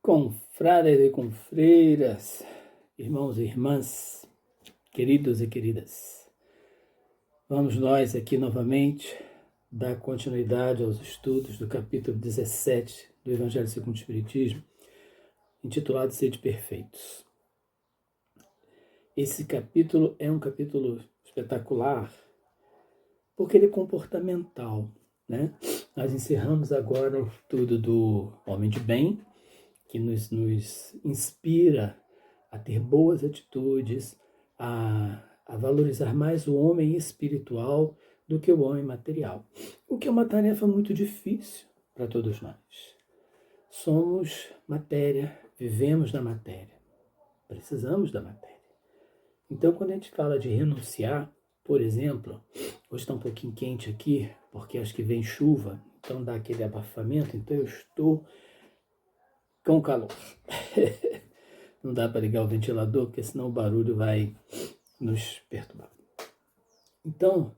Confrades e confreiras, irmãos e irmãs, queridos e queridas, vamos nós aqui novamente dar continuidade aos estudos do capítulo 17 do Evangelho segundo o Espiritismo, intitulado Sede Perfeitos. Esse capítulo é um capítulo espetacular porque ele é comportamental, né? Nós encerramos agora o estudo do Homem de Bem, que nos inspira a ter boas atitudes, a valorizar mais o homem espiritual do que o homem material. O que é uma tarefa muito difícil para todos nós. Somos matéria, vivemos na matéria, precisamos da matéria. Então, quando a gente fala de renunciar, por exemplo, hoje está um pouquinho quente aqui, porque acho que vem chuva, então dá aquele abafamento, então eu estou com calor. Não dá para ligar o ventilador, porque senão o barulho vai nos perturbar. Então,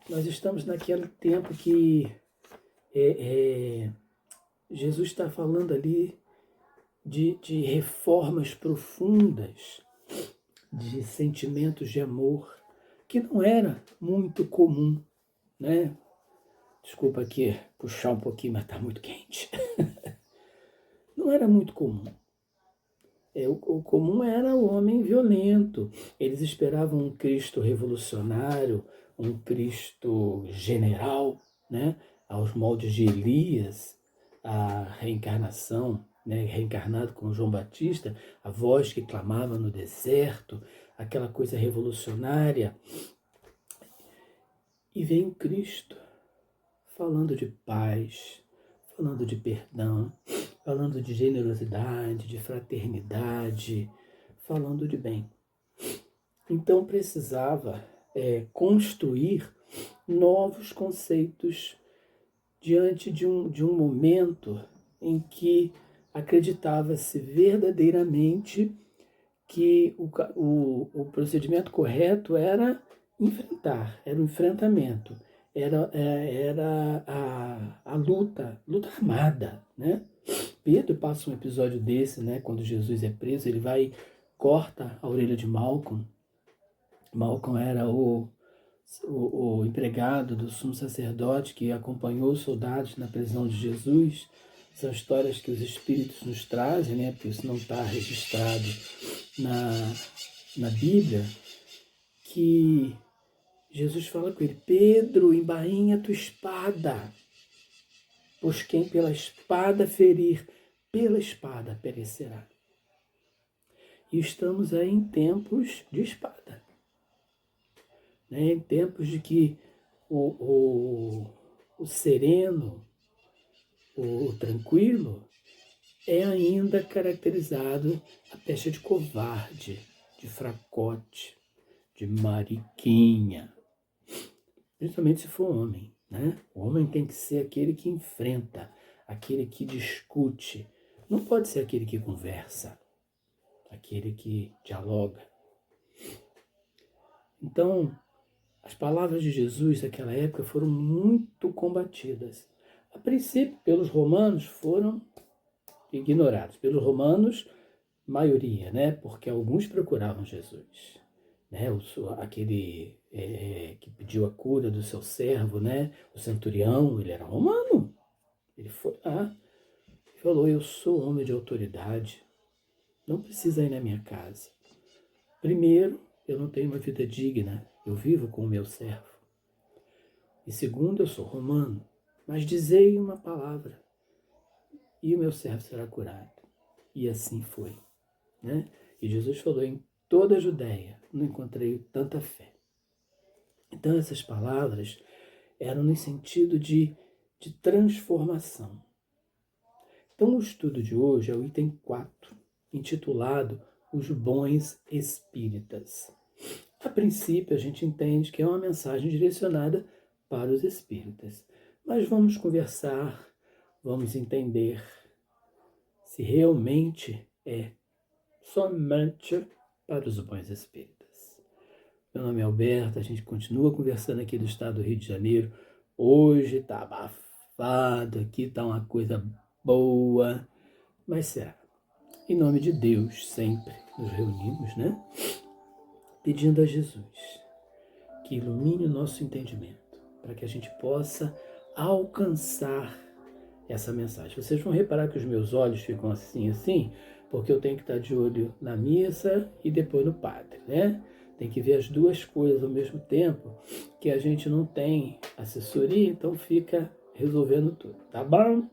nós estamos naquele tempo que Jesus está falando ali de reformas profundas, de sentimentos de amor, que não era muito comum, né? Desculpa aqui puxar um pouquinho, mas está muito quente. Não era muito comum. O comum era o homem violento. Eles esperavam um Cristo revolucionário, um Cristo general, né? Aos moldes de Elias, a reencarnação, né? Reencarnado com João Batista, a voz que clamava no deserto, aquela coisa revolucionária. E vem o Cristo falando de paz, falando de perdão, falando de generosidade, de fraternidade, falando de bem. Então precisava construir novos conceitos diante de um momento em que acreditava-se verdadeiramente que o procedimento correto era enfrentar, era o enfrentamento, era a luta armada, né? Pedro passa um episódio desse, né? Quando Jesus é preso, ele vai, corta a orelha de Malcolm. Malcolm era o empregado do sumo sacerdote que acompanhou os soldados na prisão de Jesus. São histórias que os espíritos nos trazem, né? Porque isso não está registrado na Bíblia, que Jesus fala com ele: Pedro, embainha tua espada, pois quem pela espada ferir, pela espada perecerá. E estamos aí em tempos de espada, né? Em tempos de que o sereno, o tranquilo, é ainda caracterizado a pecha de covarde, de fracote, de mariquinha, principalmente se for homem, né? O homem tem que ser aquele que enfrenta, aquele que discute, não pode ser aquele que conversa, aquele que dialoga. Então, as palavras de Jesus naquela época foram muito combatidas. A princípio, pelos romanos, foram ignorados. Pelos romanos, maioria, né? Porque alguns procuravam Jesus, né? Aquele que pediu a cura do seu servo, né? O centurião, ele era romano. Ele foi lá e falou: eu sou homem de autoridade, não precisa ir na minha casa. Primeiro, eu não tenho uma vida digna, eu vivo com o meu servo. E segundo, eu sou romano, mas dizei uma palavra e o meu servo será curado. E assim foi, né? E Jesus falou: em toda a Judéia não encontrei tanta fé. Então essas palavras eram no sentido de transformação. Então o estudo de hoje é o item 4, intitulado Os Bons Espíritas. A princípio a gente entende que é uma mensagem direcionada para os espíritas, mas vamos conversar, vamos entender se realmente é somente para os bons espíritas. Meu nome é Alberto, a gente continua conversando aqui do estado do Rio de Janeiro. Hoje está abafado, aqui está uma coisa boa, mas será. Em nome de Deus, sempre nos reunimos, né? Pedindo a Jesus que ilumine o nosso entendimento, para que a gente possa alcançar essa mensagem. Vocês vão reparar que os meus olhos ficam assim, porque eu tenho que estar de olho na missa e depois no padre, né? Tem que ver as duas coisas ao mesmo tempo, que a gente não tem assessoria, então fica resolvendo tudo, tá bom?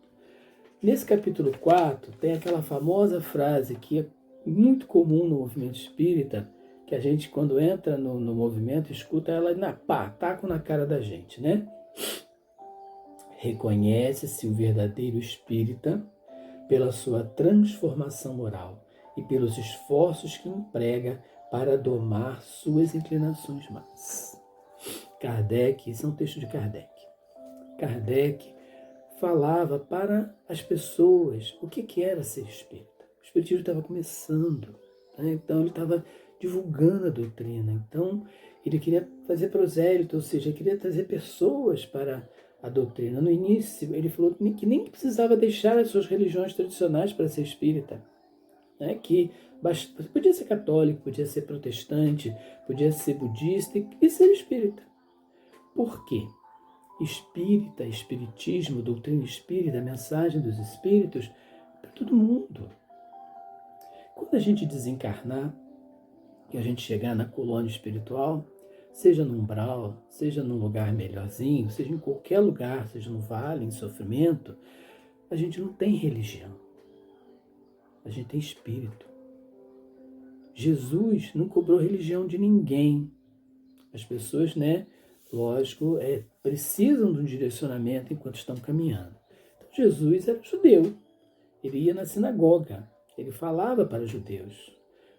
Nesse capítulo 4, tem aquela famosa frase que é muito comum no movimento espírita, que a gente, quando entra no movimento, escuta ela taco na cara da gente, né? Reconhece-se o verdadeiro espírita pela sua transformação moral e pelos esforços que emprega para domar suas inclinações más. Kardec, esse é um texto de Kardec. Kardec falava para as pessoas o que era ser espírita. O espiritismo estava começando, né? Então ele estava divulgando a doutrina. Então ele queria fazer prosélito, ou seja, ele queria trazer pessoas para a doutrina. No início ele falou que nem precisava deixar as suas religiões tradicionais para ser espírita, né? Que podia ser católico, podia ser protestante, podia ser budista e ser espírita. Por quê? Espírita, espiritismo, doutrina espírita, mensagem dos espíritos, para todo mundo. Quando a gente desencarnar e a gente chegar na colônia espiritual, seja no umbral, seja num lugar melhorzinho, seja em qualquer lugar, seja no vale, em sofrimento, a gente não tem religião. A gente tem espírito. Jesus não cobrou religião de ninguém. As pessoas, né, lógico, precisam de um direcionamento enquanto estão caminhando. Então, Jesus era judeu. Ele ia na sinagoga. Ele falava para os judeus.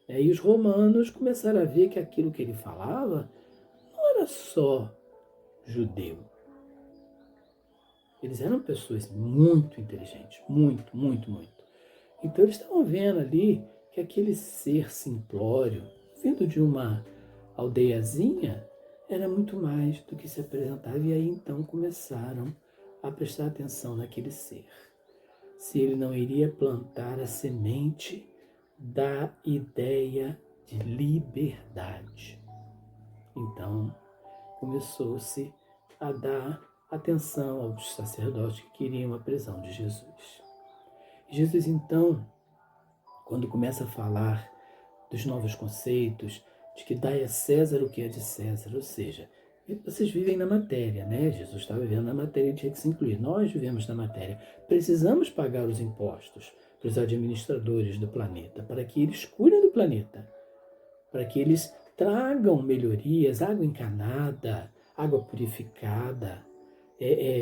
E os romanos começaram a ver que aquilo que ele falava não era só judeu. Eles eram pessoas muito inteligentes. Muito, muito, muito. Então, eles estavam vendo ali que aquele ser simplório, vindo de uma aldeiazinha, era muito mais do que se apresentava. E aí, então, começaram a prestar atenção naquele ser. Se ele não iria plantar a semente da ideia de liberdade. Então, começou-se a dar atenção aos sacerdotes que queriam a prisão de Jesus. Jesus, então, quando começa a falar dos novos conceitos, de que dai a César o que é de César, ou seja, vocês vivem na matéria, né? Jesus está vivendo na matéria e tinha que se incluir. Nós vivemos na matéria. Precisamos pagar os impostos para os administradores do planeta, para que eles cuidem do planeta, para que eles tragam melhorias, água encanada, água purificada,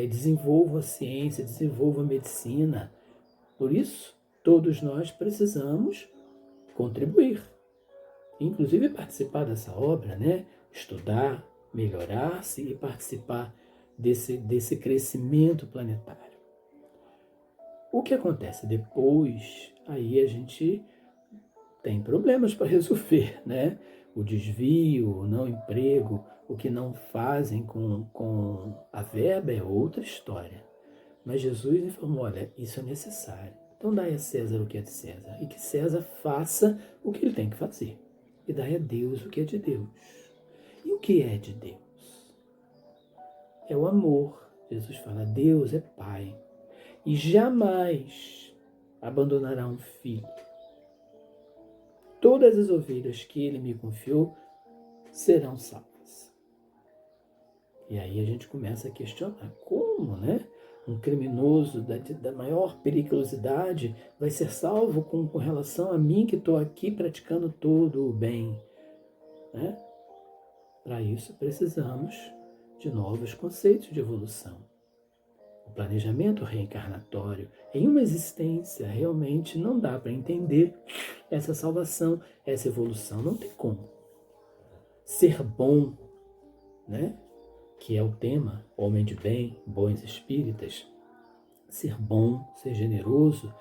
desenvolvam a ciência, desenvolvam a medicina. Por isso, todos nós precisamos contribuir, inclusive participar dessa obra, né? Estudar, melhorar-se e participar desse crescimento planetário. O que acontece depois? Aí a gente tem problemas para resolver, né? O desvio, o não emprego, o que não fazem com a verba é outra história. Mas Jesus informou, olha, isso é necessário. Então dai a César o que é de César, e que César faça o que ele tem que fazer. E dai a Deus o que é de Deus. E o que é de Deus? É o amor. Jesus fala, Deus é Pai. E jamais abandonará um filho. Todas as ovelhas que ele me confiou serão salvas. E aí a gente começa a questionar como, né? Um criminoso da maior periculosidade vai ser salvo com relação a mim que estou aqui praticando todo o bem, né? Para isso precisamos de novos conceitos de evolução. O planejamento reencarnatório em uma existência realmente não dá para entender essa salvação, essa evolução, não tem como. Ser bom, né? Que é o tema, homem de bem, bons espíritas, ser bom, ser generoso,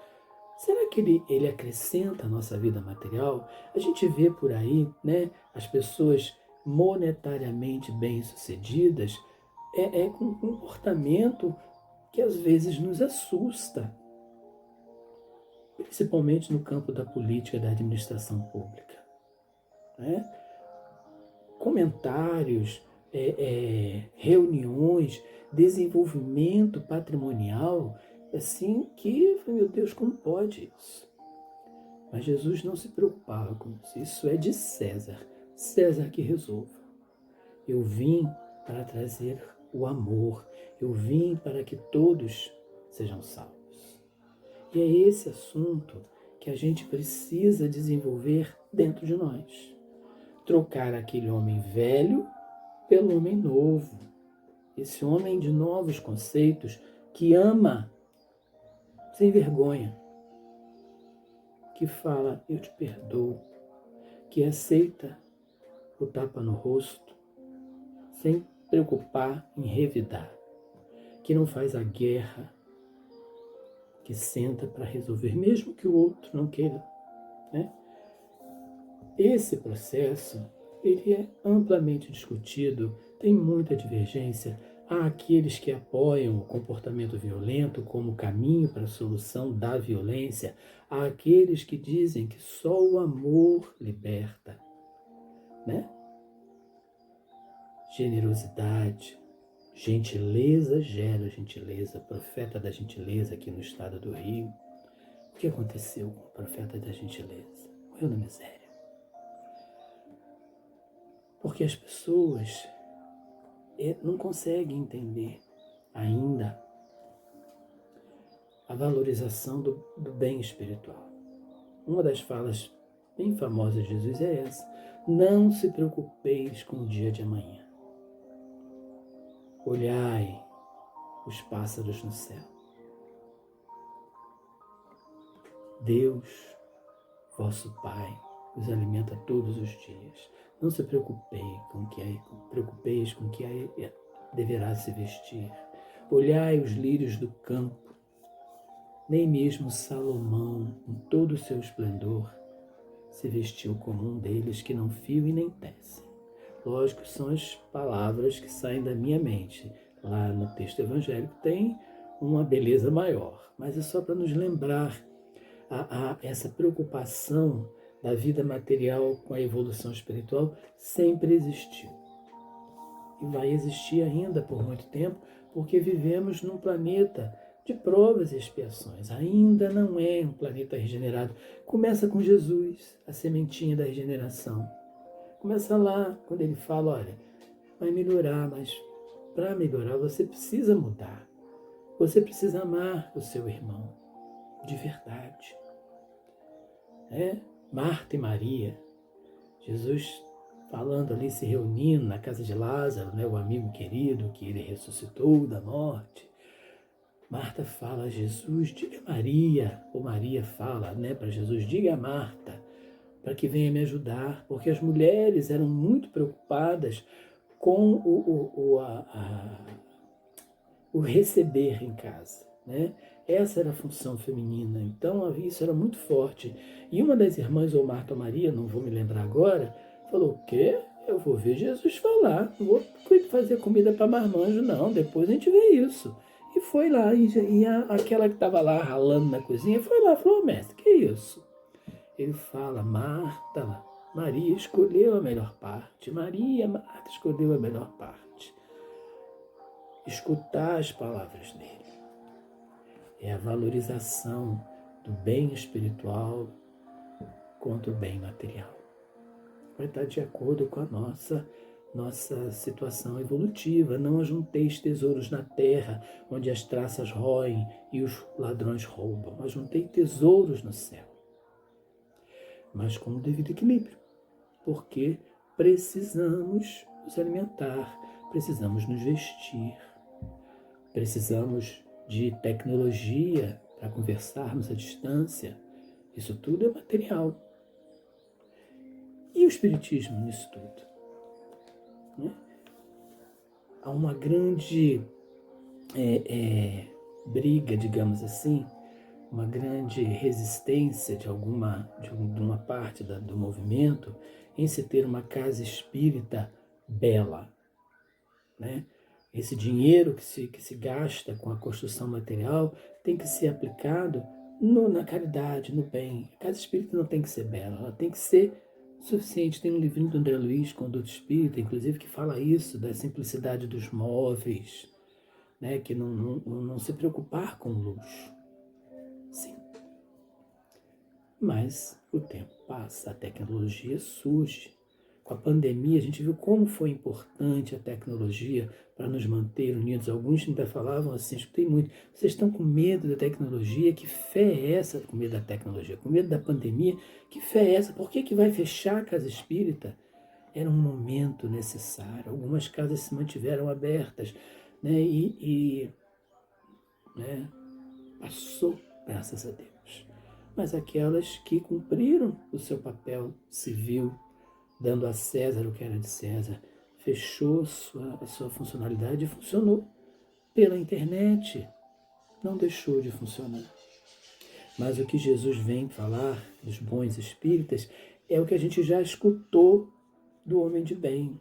será que ele acrescenta a nossa vida material? A gente vê por aí, né, as pessoas monetariamente bem-sucedidas com um comportamento que às vezes nos assusta. principalmente no campo da política, da administração pública. Né? Comentários, reuniões, desenvolvimento patrimonial, assim que, meu Deus, como pode isso? Mas Jesus não se preocupava com isso. Isso é de César. César que resolva. Eu vim para trazer o amor. Eu vim para que todos sejam salvos. E é esse assunto que a gente precisa desenvolver dentro de nós. Trocar aquele homem velho pelo homem novo. Esse homem de novos conceitos que ama sem vergonha, que fala, eu te perdoo, que aceita o tapa no rosto, sem preocupar em revidar, que não faz a guerra, que senta para resolver, mesmo que o outro não queira. Né? Esse processo, ele é amplamente discutido, tem muita divergência. Há aqueles que apoiam o comportamento violento como caminho para a solução da violência. Há aqueles que dizem que só o amor liberta. Né? Generosidade, gentileza gera gentileza. Profeta da gentileza aqui no estado do Rio. O que aconteceu com o profeta da gentileza? Morreu na miséria. Porque as pessoas não conseguem entender ainda a valorização do bem espiritual. Uma das falas bem famosas de Jesus é essa: não se preocupeis com o dia de amanhã. Olhai os pássaros no céu. Deus, vosso Pai, os alimenta todos os dias. Não se preocupeis com o que deverá se vestir. Olhai os lírios do campo. Nem mesmo Salomão, em todo o seu esplendor, se vestiu como um deles, que não fio e nem tecem. Lógico, são as palavras que saem da minha mente. Lá no texto evangélico tem uma beleza maior, mas é só para nos lembrar essa preocupação da vida material com a evolução espiritual sempre existiu. E vai existir ainda por muito tempo, porque vivemos num planeta de provas e expiações. Ainda não é um planeta regenerado. Começa com Jesus, a sementinha da regeneração. Começa lá, quando ele fala, olha, vai melhorar, mas para melhorar você precisa mudar. Você precisa amar o seu irmão, de verdade. Marta e Maria, Jesus falando ali, se reunindo na casa de Lázaro, o amigo querido que ele ressuscitou da morte. Marta fala a Jesus, diga a Maria, ou Maria fala para Jesus, diga a Marta, para que venha me ajudar, porque as mulheres eram muito preocupadas com o receber em casa. Essa era a função feminina, então isso era muito forte. E uma das irmãs, ou Marta ou Maria, não vou me lembrar agora, falou, o quê? Eu vou ver Jesus falar, não vou fazer comida para marmanjo, não, depois a gente vê isso. E foi lá, e aquela que estava lá ralando na cozinha, foi lá, falou, mestre, que isso? Ele fala, Marta, Maria escolheu a melhor parte, Marta escolheu a melhor parte. Escutar as palavras dele. É a valorização do bem espiritual contra o bem material. Vai estar de acordo com a nossa situação evolutiva. Não ajunteis tesouros na terra, onde as traças roem e os ladrões roubam. Ajuntei tesouros no céu. Mas com o devido equilíbrio. Porque precisamos nos alimentar, precisamos nos vestir, precisamos de tecnologia para conversarmos à distância. Isso tudo é material. E o Espiritismo nisso tudo? Há uma grande briga, digamos assim, uma grande resistência de uma parte do movimento em se ter uma casa espírita bela. Esse dinheiro que se gasta com a construção material tem que ser aplicado na caridade, no bem. A casa espírita não tem que ser bela, ela tem que ser suficiente. Tem um livrinho do André Luiz, Conduta Espírita, inclusive, que fala isso, da simplicidade dos móveis, né? Que não se preocupar com luxo. Sim. Mas o tempo passa, a tecnologia surge. Com a pandemia, a gente viu como foi importante a tecnologia para nos manter unidos. Alguns ainda falavam assim, escutei muito, vocês estão com medo da tecnologia? Que fé é essa? Com medo da tecnologia, com medo da pandemia? Que fé é essa? Por que vai fechar a casa espírita? Era um momento necessário. Algumas casas se mantiveram abertas, né? Né? Passou, graças a Deus. Mas aquelas que cumpriram o seu papel civil, dando a César o que era de César, fechou a sua funcionalidade e funcionou pela internet. Não deixou de funcionar. Mas o que Jesus vem falar dos bons espíritas é o que a gente já escutou do homem de bem.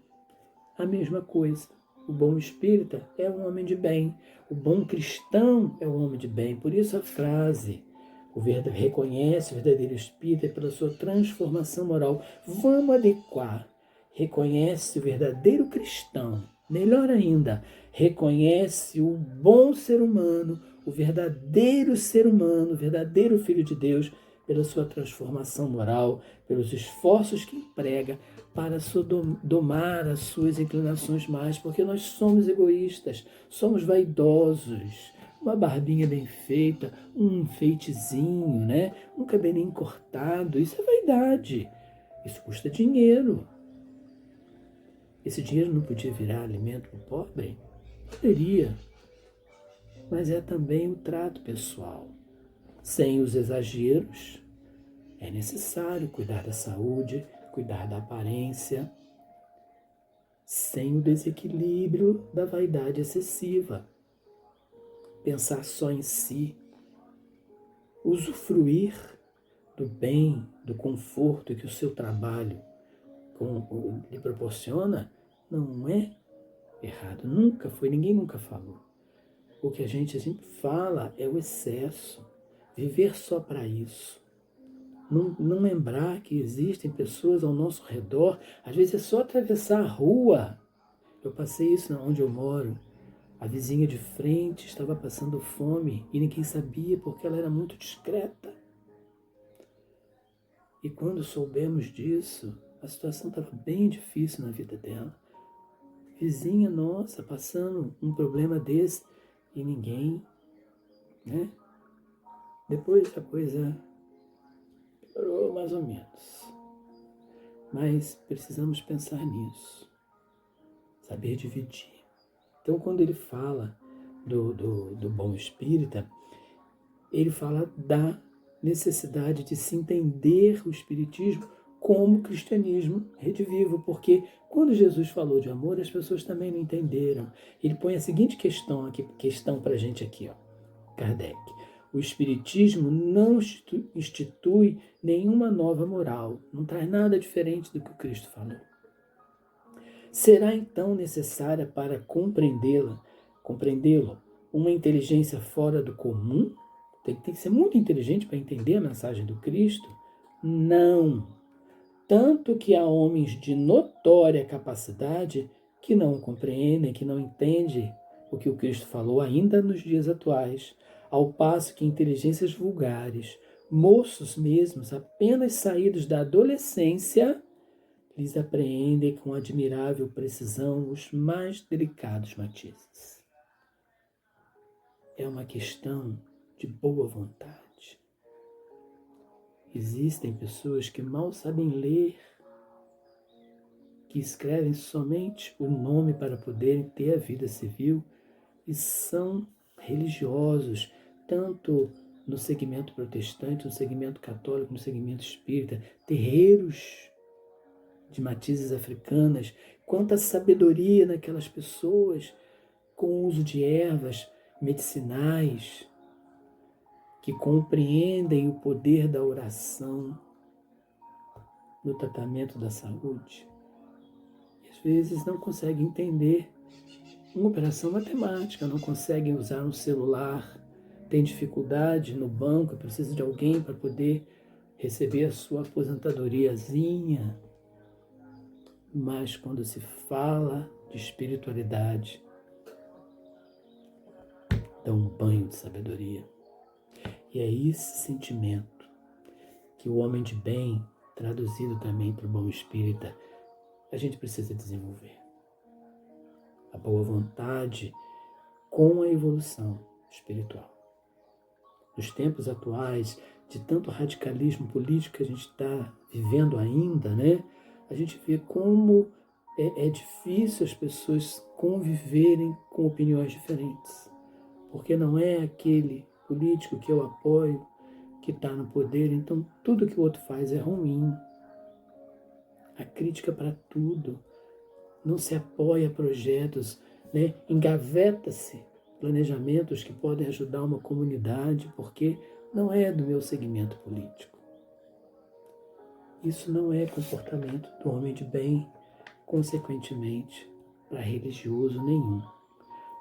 A mesma coisa. O bom espírita é um homem de bem. O bom cristão é um homem de bem. Por isso a frase, reconhece o verdadeiro espírita pela sua transformação moral. Vamos adequar. Reconhece o verdadeiro cristão. Melhor ainda, reconhece o bom ser humano, o verdadeiro ser humano, o verdadeiro Filho de Deus, pela sua transformação moral, pelos esforços que emprega para domar as suas inclinações mais, porque nós somos egoístas, somos vaidosos. Uma barbinha bem feita, um enfeitezinho, né? Um cabelinho cortado, isso é vaidade. Isso custa dinheiro. Esse dinheiro não podia virar alimento para o pobre? Poderia. Mas é também o trato pessoal. Sem os exageros, é necessário cuidar da saúde, cuidar da aparência, sem o desequilíbrio da vaidade excessiva. Pensar só em si, usufruir do bem, do conforto que o seu trabalho lhe proporciona, não é errado. Nunca foi, ninguém nunca falou. O que a gente sempre fala é o excesso, viver só para isso. Não lembrar que existem pessoas ao nosso redor, às vezes é só atravessar a rua. Eu passei isso onde eu moro. A vizinha de frente estava passando fome e ninguém sabia porque ela era muito discreta. E quando soubemos disso, a situação estava bem difícil na vida dela. Vizinha nossa passando um problema desse e ninguém, né? Depois a coisa piorou mais ou menos. Mas precisamos pensar nisso, saber dividir. Então, quando ele fala do bom espírita, ele fala da necessidade de se entender o espiritismo como cristianismo redivivo, porque quando Jesus falou de amor, as pessoas também não entenderam. Ele põe a seguinte questão para a gente aqui, ó, Kardec. O espiritismo não institui nenhuma nova moral, não traz nada diferente do que o Cristo falou. Será então necessária para compreendê-lo, uma inteligência fora do comum? Tem que ser muito inteligente para entender a mensagem do Cristo? Não. Tanto que há homens de notória capacidade que não compreendem, que não entendem o que o Cristo falou ainda nos dias atuais, ao passo que inteligências vulgares, moços mesmos, apenas saídos da adolescência, lhes apreendem com admirável precisão os mais delicados matizes. É uma questão de boa vontade. Existem pessoas que mal sabem ler, que escrevem somente o nome para poderem ter a vida civil e são religiosos, tanto no segmento protestante, no segmento católico, no segmento espírita, terreiros de matizes africanas, quanta sabedoria naquelas pessoas com o uso de ervas medicinais, que compreendem o poder da oração no tratamento da saúde. E às vezes não conseguem entender uma operação matemática, não conseguem usar um celular tem dificuldade no banco, precisa de alguém para poder receber a sua aposentadoriazinha. Mas quando se fala de espiritualidade, dá um banho de sabedoria. E é esse sentimento que o homem de bem, traduzido também para o bom espírita, a gente precisa desenvolver. A boa vontade com a evolução espiritual. Nos tempos atuais, de tanto radicalismo político que a gente está vivendo ainda, né? A gente vê como é difícil as pessoas conviverem com opiniões diferentes. Porque não é aquele político que eu apoio, que está no poder, então tudo que o outro faz é ruim. A crítica para tudo. Não se apoia a projetos, né? Engaveta-se planejamentos que podem ajudar uma comunidade, porque não é do meu segmento político. Isso não é comportamento do homem de bem, consequentemente, para religioso nenhum.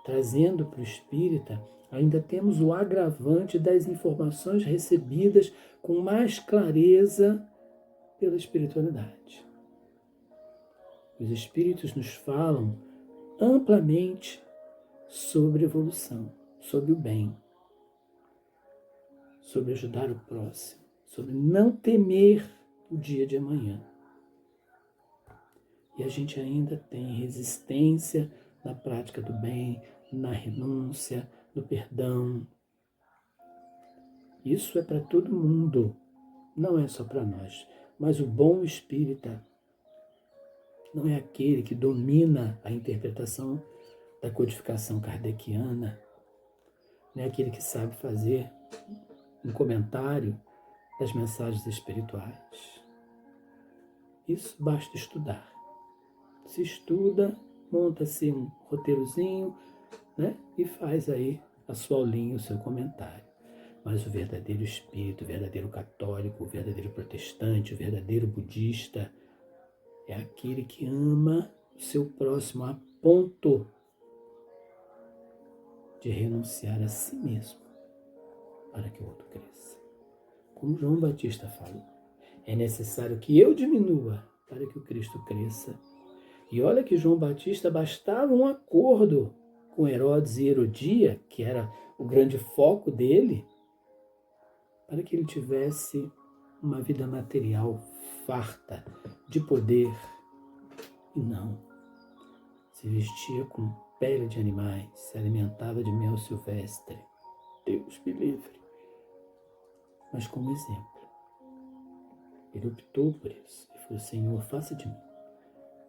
Trazendo para o espírita, ainda temos o agravante das informações recebidas com mais clareza pela espiritualidade. Os espíritos nos falam amplamente sobre evolução, sobre o bem, sobre ajudar o próximo, sobre não temer o dia de amanhã. E a gente ainda tem resistência na prática do bem, na renúncia, no perdão. Isso é para todo mundo, não é só para nós. Mas o bom espírita não é aquele que domina a interpretação da codificação kardeciana, não é aquele que sabe fazer um comentário das mensagens espirituais. Isso basta estudar. Se estuda, monta-se um roteirozinho, né? E faz aí a sua aulinha, o seu comentário. Mas o verdadeiro espírito, o verdadeiro católico, o verdadeiro protestante, o verdadeiro budista é aquele que ama o seu próximo a ponto de renunciar a si mesmo para que o outro cresça. Como João Batista falou, é necessário que eu diminua para que o Cristo cresça. E olha que João Batista bastava um acordo com Herodes e Herodia, que era o grande foco dele, para que ele tivesse uma vida material farta de poder. E não, se vestia com pele de animais, se alimentava de mel silvestre. Deus me livre. Mas como exemplo, ele optou por isso. Ele falou, Senhor, faça de mim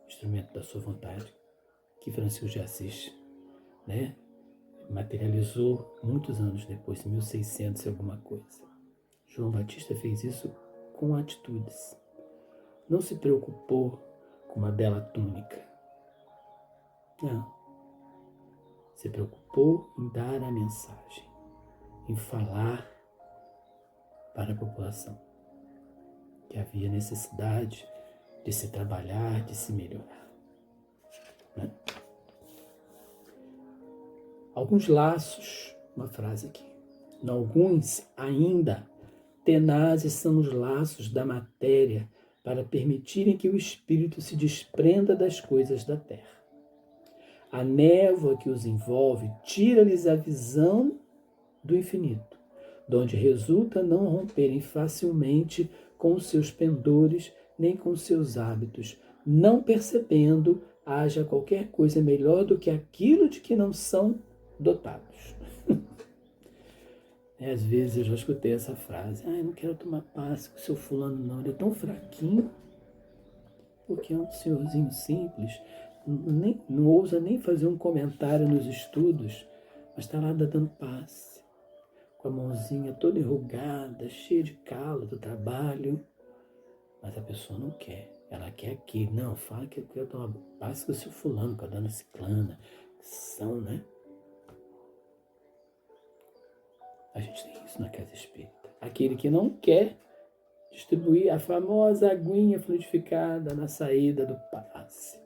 instrumento da sua vontade, que Francisco de Assis, né, materializou muitos anos depois, em 1600 e alguma coisa. João Batista fez isso com atitudes. Não se preocupou com uma bela túnica. Não. Se preocupou em dar a mensagem, em falar para a população que havia necessidade de se trabalhar, de se melhorar. Né? Alguns laços, uma frase aqui, alguns ainda tenazes são os laços da matéria para permitirem que o espírito se desprenda das coisas da terra. A névoa que os envolve tira-lhes a visão do infinito, donde resulta não romperem facilmente com os seus pendores nem com os seus hábitos, não percebendo haja qualquer coisa melhor do que aquilo de que não são dotados. Às vezes eu já escutei essa frase, eu não quero tomar passe com o seu fulano não, ele é tão fraquinho, porque é um senhorzinho simples, não ousa nem fazer um comentário nos estudos, mas está lá dando passe, com a mãozinha toda enrugada, cheia de calo do trabalho, mas a pessoa não quer, ela quer aquilo, não, fala que eu quero tomar passe com o seu fulano, com a dona ciclana, que são, né? A gente tem isso na casa espírita. Aquele que não quer distribuir a famosa aguinha fluidificada na saída do passe.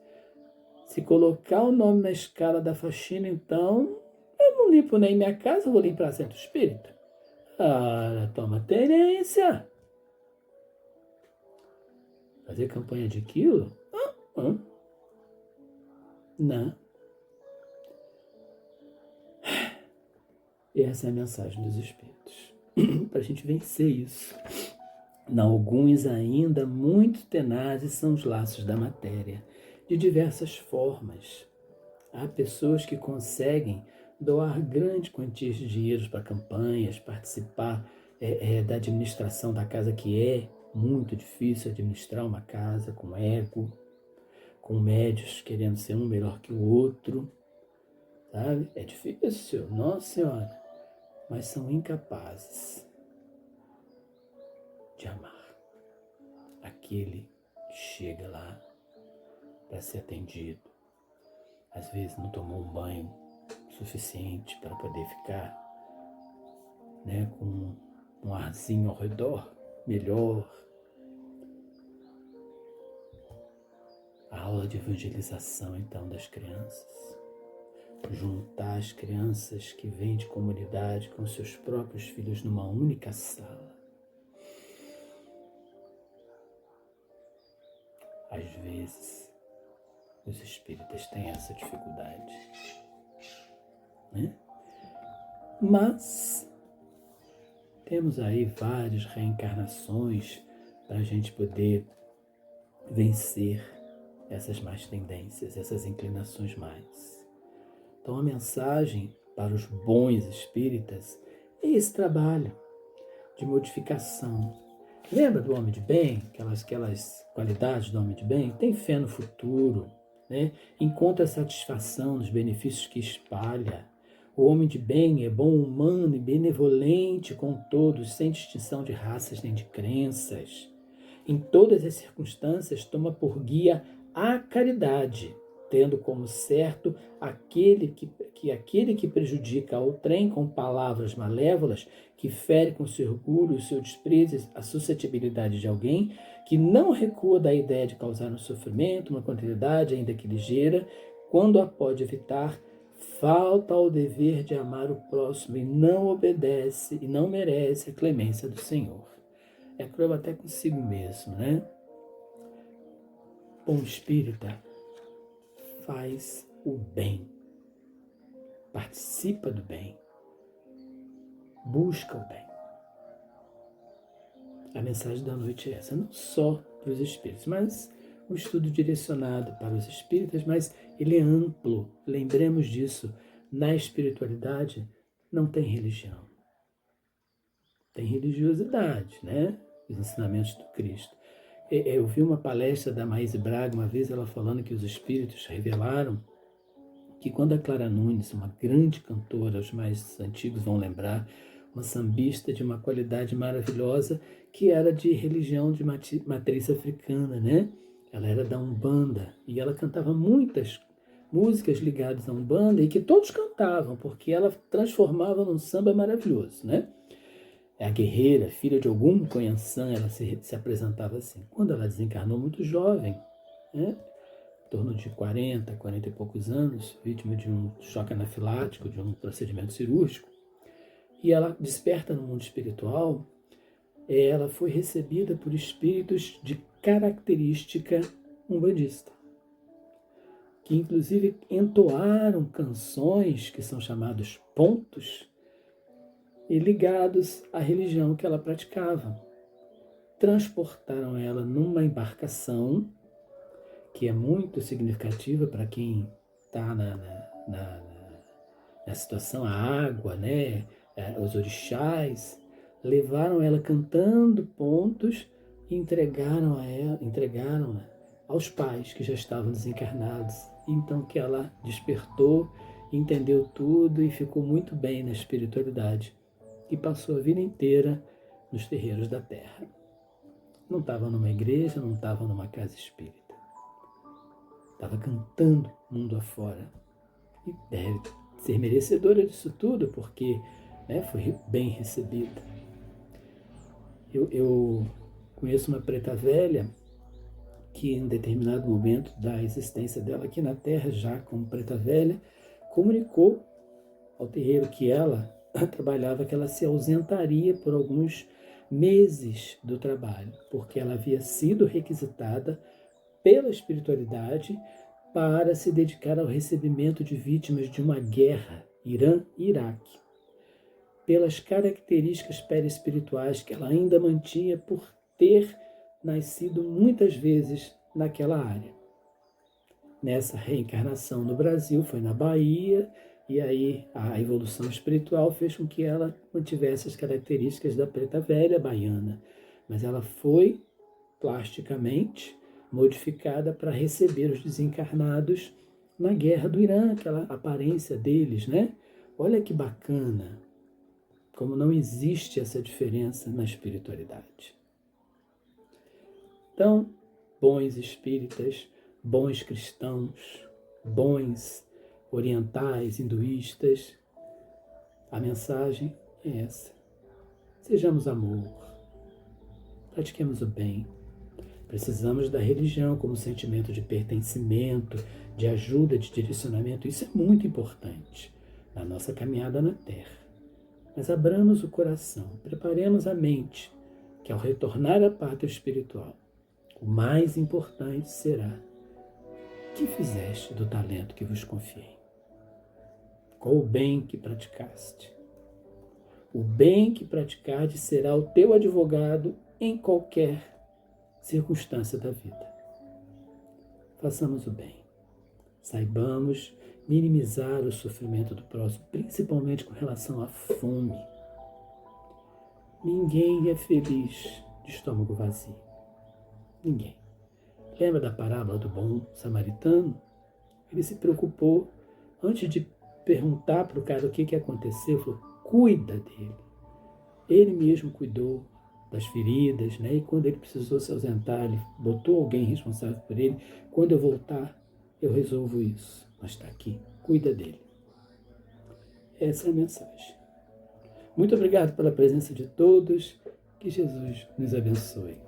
Se colocar o nome na escala da faxina, então, eu não não limpo nem minha casa, vou limpar centro espírita. Ah, toma tenência. Fazer campanha de quilo? Não. E essa é a mensagem dos Espíritos. Para a gente vencer isso. Alguns ainda muito tenazes são os laços da matéria, de diversas formas. Há pessoas que conseguem doar grandes quantias de dinheiro para campanhas, participar da administração da casa, que é muito difícil administrar uma casa com ego, com médios querendo ser um melhor que o outro, sabe? É difícil, nossa senhora, mas são incapazes de amar aquele que chega lá para ser atendido. Às vezes não tomou um banho suficiente para poder ficar, né, com um arzinho ao redor melhor. A aula de evangelização, então, das crianças. Juntar as crianças que vêm de comunidade com seus próprios filhos numa única sala. Às vezes, os espíritas têm essa dificuldade, né? Mas temos aí várias reencarnações para a gente poder vencer essas más tendências, essas inclinações más. Então a mensagem para os bons espíritas é esse trabalho de modificação. Lembra do homem de bem? Aquelas qualidades do homem de bem? Tem fé no futuro, né? Encontra satisfação nos benefícios que espalha. O homem de bem é bom, humano e benevolente com todos, sem distinção de raças nem de crenças. Em todas as circunstâncias, toma por guia a caridade, tendo como certo aquele que prejudica outrem com palavras malévolas, que fere com seu orgulho, o seu desprezo, a suscetibilidade de alguém, que não recua da ideia de causar um sofrimento, uma contrariedade, ainda que ligeira, quando a pode evitar, falta ao dever de amar o próximo e não obedece e não merece a clemência do Senhor. É cruel até consigo mesmo, né? Bom espírita faz o bem, participa do bem, busca o bem. A mensagem da noite é essa, não só para os espíritos, mas um estudo direcionado para os espíritas, mas ele é amplo. Lembremos disso, na espiritualidade não tem religião. Tem religiosidade, né? Os ensinamentos do Cristo. Eu vi uma palestra da Maíse Braga uma vez, ela falando que os espíritos revelaram que quando a Clara Nunes, uma grande cantora, os mais antigos vão lembrar, uma sambista de uma qualidade maravilhosa, que era de religião de matriz africana, né? Ela era da Umbanda e ela cantava muitas músicas ligadas à Umbanda e que todos cantavam, porque ela transformava num samba maravilhoso, né? A guerreira, filha de Ogum Conhaçã, ela se apresentava assim. Quando ela desencarnou muito jovem, né? Em torno de 40 e poucos anos, vítima de um choque anafilático, de um procedimento cirúrgico, e ela desperta no mundo espiritual, ela foi recebida por espíritos de característica umbandista, que inclusive entoaram canções que são chamados pontos, e ligados à religião que ela praticava. Transportaram ela numa embarcação, que é muito significativa para quem está na situação, a água, né? Os orixás, levaram ela cantando pontos e entregaram aos pais que já estavam desencarnados. Então que ela despertou, entendeu tudo e ficou muito bem na espiritualidade. E passou a vida inteira nos terreiros da terra. Não estava numa igreja, não estava numa casa espírita. Estava cantando mundo afora. E deve ser merecedora disso tudo, porque, né, foi bem recebida. Eu conheço uma preta velha que, em determinado momento da existência dela aqui na Terra, já como preta velha, comunicou ao terreiro que ela trabalhava, que ela se ausentaria por alguns meses do trabalho, porque ela havia sido requisitada pela espiritualidade para se dedicar ao recebimento de vítimas de uma guerra, Irã-Iraque, pelas características perispirituais que ela ainda mantinha por ter nascido muitas vezes naquela área. Nessa reencarnação no Brasil, foi na Bahia, e aí a evolução espiritual fez com que ela mantivesse as características da preta velha baiana, mas ela foi plasticamente modificada para receber os desencarnados na guerra do Irã, aquela aparência deles, né? Olha que bacana, como não existe essa diferença na espiritualidade. Então, bons espíritas, bons cristãos, bons orientais, hinduístas, a mensagem é essa. Sejamos amor, pratiquemos o bem. Precisamos da religião como sentimento de pertencimento, de ajuda, de direcionamento. Isso é muito importante na nossa caminhada na Terra. Mas abramos o coração, preparemos a mente, que ao retornar à pátria espiritual, o mais importante será: que fizeste do talento que vos confiei? Qual o bem que praticaste? O bem que praticaste será o teu advogado em qualquer circunstância da vida. Façamos o bem. Saibamos minimizar o sofrimento do próximo, principalmente com relação à fome. Ninguém é feliz de estômago vazio. Ninguém. Lembra da parábola do bom samaritano? Ele se preocupou, antes de perguntar para o cara o que aconteceu, falou: cuida dele. Ele mesmo cuidou das feridas, né? E quando ele precisou se ausentar, ele botou alguém responsável por ele. Quando eu voltar, eu resolvo isso. Mas está aqui, cuida dele. Essa é a mensagem. Muito obrigado pela presença de todos. Que Jesus nos abençoe.